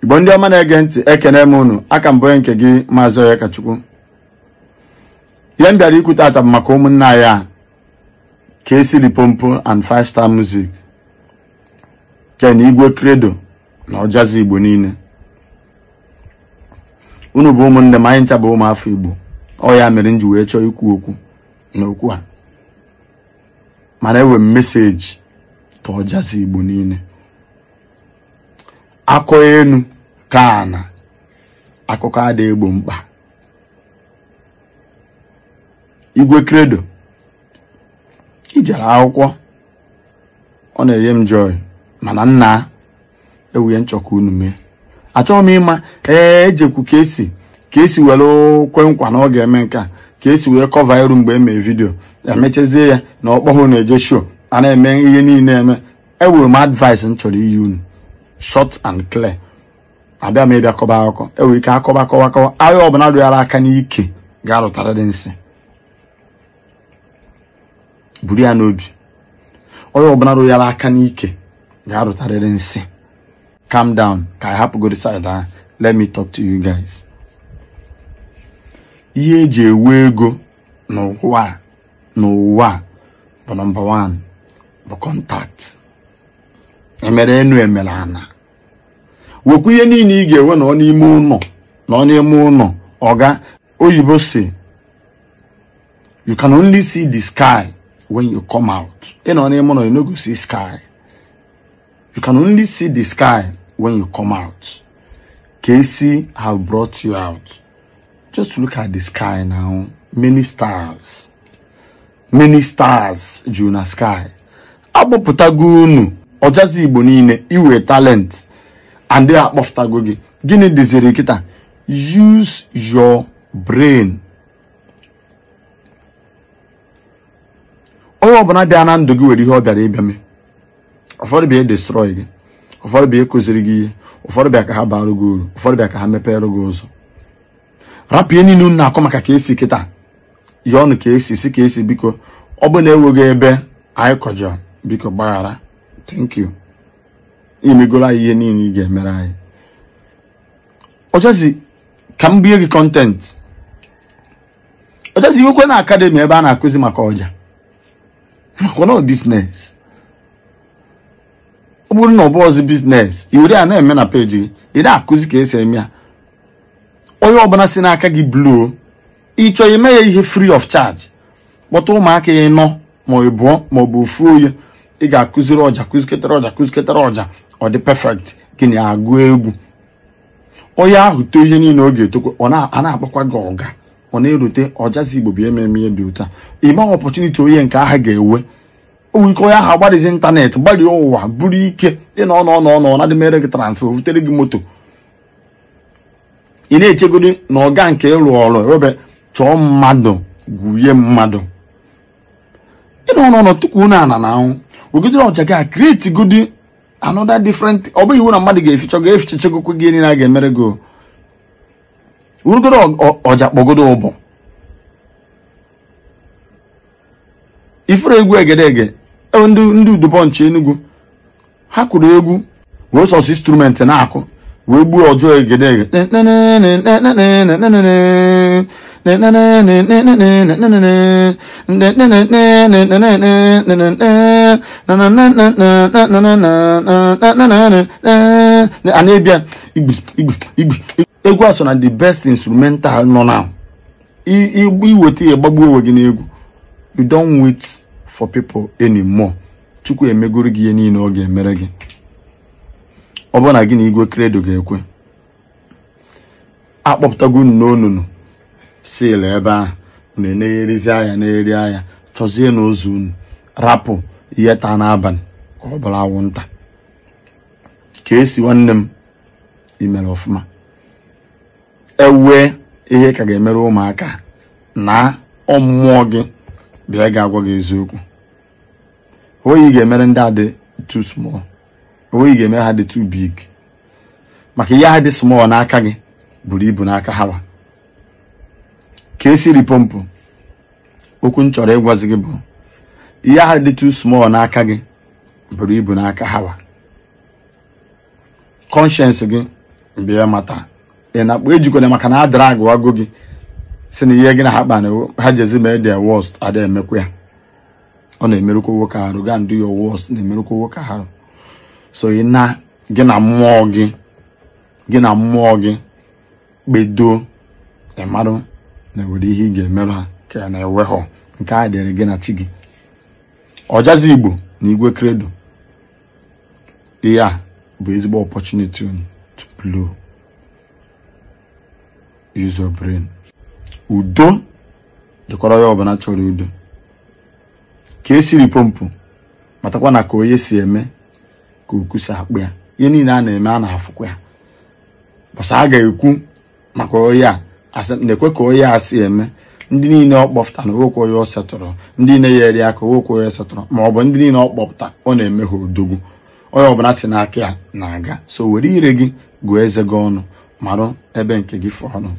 Igbo ndị ọma na-ege ntị, ekene m unu. Aka mbụ nke gị Maazị Onyekachukwu. Ihe m bịara ikwu tata bụ maka ụmụnne anyị a ka esiri pompo and 5-star music ken Igwe Credo na Ojazzy Igbo niile. Unu bụ ụmụnne m, anyị ncha bụ ụmụafọ Igbo. Ọ ya mere m ji wee chọọ ikwu okwu n'okwu a, mana enwe m meseji ka Ojazzy Igbo niile. Akọ enu ka ana akụkọ ada Igbo mkpa. Igwe Credo ijere akwụkwọ, ọ na-enye m joy, mana nna ewuye nchọka unu mee. Achọghị m ịma ejekwu ka esi were kwe nkwa na ọ ga-eme nke a, ka esi wee kọva iru mgbe eme vidio emechezie ya na ọkpọhụ na-eje show a na-eme ihe niile eme. Ewuru m advice m chọrọ iyi unu short and clear. Abịa m ịbịa kọba akụkọ, ewe ike akọba ahịa ọbụla rụyara aka n'ike ga-arụtara dị nsị. Buru ya n'obi, onye ọbụla rụyara aka n'ike ga-arụtara dị nsị. Calm down, ka I hapụ go decide. Let me talk to you guys. Ihe eji ewe ego n'ụwa bụ number 1 bụ contact. Emere enu emere ana. Wekwu ihe niile ị ga-ewe nọ n'ime ụlọ ọga oyibo si you can only see the sky when you come out. Ịnọ n'ime ụlọ, you no go see sky. You can only see the sky when you come out. KC have brought you out. Just look at the sky now. Many stars ju na sky. Agbapụtago unu Ojazzy Igbo niile iwe talent and they akpọfụtago gị. Gịnị dịziri kịta? Use your brain. Onye ọbụla bịa na ndụ gị were ihe ọ bịara ịbịa mee. Ụfọdụ bịa destroy gị, ụfọdụ bịa kụziri gị ihe, ụfọdụ bịa ka ha baara gị uru, ụfọdụ bịa ka ha mepere gị ụzọ. Rapụ ihe niile na-akọ maka ka esi kịta ya ọnụ ka esi ka esi. Biko ọ bụ na enweghị ebe anyị kọjọ, biko gbaghara. Thank you. Imegoro anyị ihe niile ị ga-emere anyị. Ojazzy, ka m bie gị content. Ojazzy iwekwe na academy ebe a na-akụzi maka ọja, maka na business. Ọ bụrụ na ọ bụ ọzọ business, iwere a na-eme na page gị, ị na-akụzi ka esi eme ya. Onye ọbụla si n'aka gị blow, ịchọ ime ya ihe free of charge. Kpọta ụmụaka ya nọ ma ọ bụ ofu onye, ị ga-akụziri ọja, kụziketara ọja, ọ dị perfect. Gịnị agụ egwu. Onye ahụ too ihe niile ọ ga-etokwa, ọ na-akpọkwa gị ọga, ọ na-erute Ojazzy Igbo bụ eme ihe dị ụta. Ịma opportunity onye nke aha ga-ewe. O ike onye ahụ agbadizi ịntanetị, gbarie ụwa, buru ike ịnọ na dị mere gị transfer, vutere gị moto. Ị na-echegodi na ọga nke ịrụ ọrụ ebe chọọ mmadụ, gwuye mmadụ. Ịnọ tupu unu ana na ahụ ogidere ọja ga create good another different. Ọ bụ iwu na mmadụ ga-efichachagokwe gị niile a ga-emere gị. Urugoro ọja kpọgodo ụbọ. Ifuru egwu egedege ndị udubonchi Enugu ha kụrụ egwu wee sọs instrument na-akụ wee gbuo ọjọọ egedege. Anebia Igwe egwu aso na the best instrumental nọ now. Iweta ya gbagbuo onwe gị n'egwu. You don't wait for people anymore. Chukwu emegoro gị ihe niile ọ ga-emere gị. Ọ bụ na gị na Igwe Credo ga-ekwe. Akpọpụtago unu n'onunu seal ebe ahụ, unu na-erizi anya chọzie n'ụzọ unu rapụ ihe taa n'abalị ka ọ bụla anwụnta. Ka esi nwanne m imere ọfụma. Ewe ihe ka ga-emere ụmụaka na ọmụmụ gị bịa ga-agwa gị eziokwu. Onye ga-emere ndị a dị too small, onye ga-emere ha dị too big. Maka ihe ha dị small n'aka gị buru ibu n'aka ha. Ka esiri pompo, okwu m chọrọ ịgwazi gị bụ ihe ha dị too small n'aka gị buru ibu n'aka ha. Conscience gị bịa mata ị na-akpọ ejikwana maka na drag wago gị si na ihe gị na ha kpa na ha jezi mee their worst ada emekwa ya. Ọ na-emerụkwa nwoke arụ, ga do your worst na-emerụkwa nwoke arụ. So ị na gị na mmụọ gị kpedo ịmarụ na were ihe ị ga-emerụ ha ka ya na-ewe ha nke a dịrị gị na chi gị. Ojazzy Igbo na Igwe Credo, ihe a bụ ezigbo opportunity to blow. Use your brain. Udo dịkwara ya ọbụla chọrọ udo. Ka esiri pompụ matakwa na ka onye si eme ka okwu si akpụ ya. Ihe niile a na-eme a na-afụkwa ya. Bọsa a ga-ekwu maka onye a na-ekwe ka onye a si eme. Ndị niile ọ kpọpụta na okwu onye ọ setụrụ, ndị niile ya eri aka okwu onye setụrụ, ma ọ bụ ndị niile ọ kpọpụta ọ na-eme ha odogwu. Onye ọbụla si n'aka ya na-aga. So were ire gị gụọ eze gị ọnụ marụ ebe nke gị fọrọ.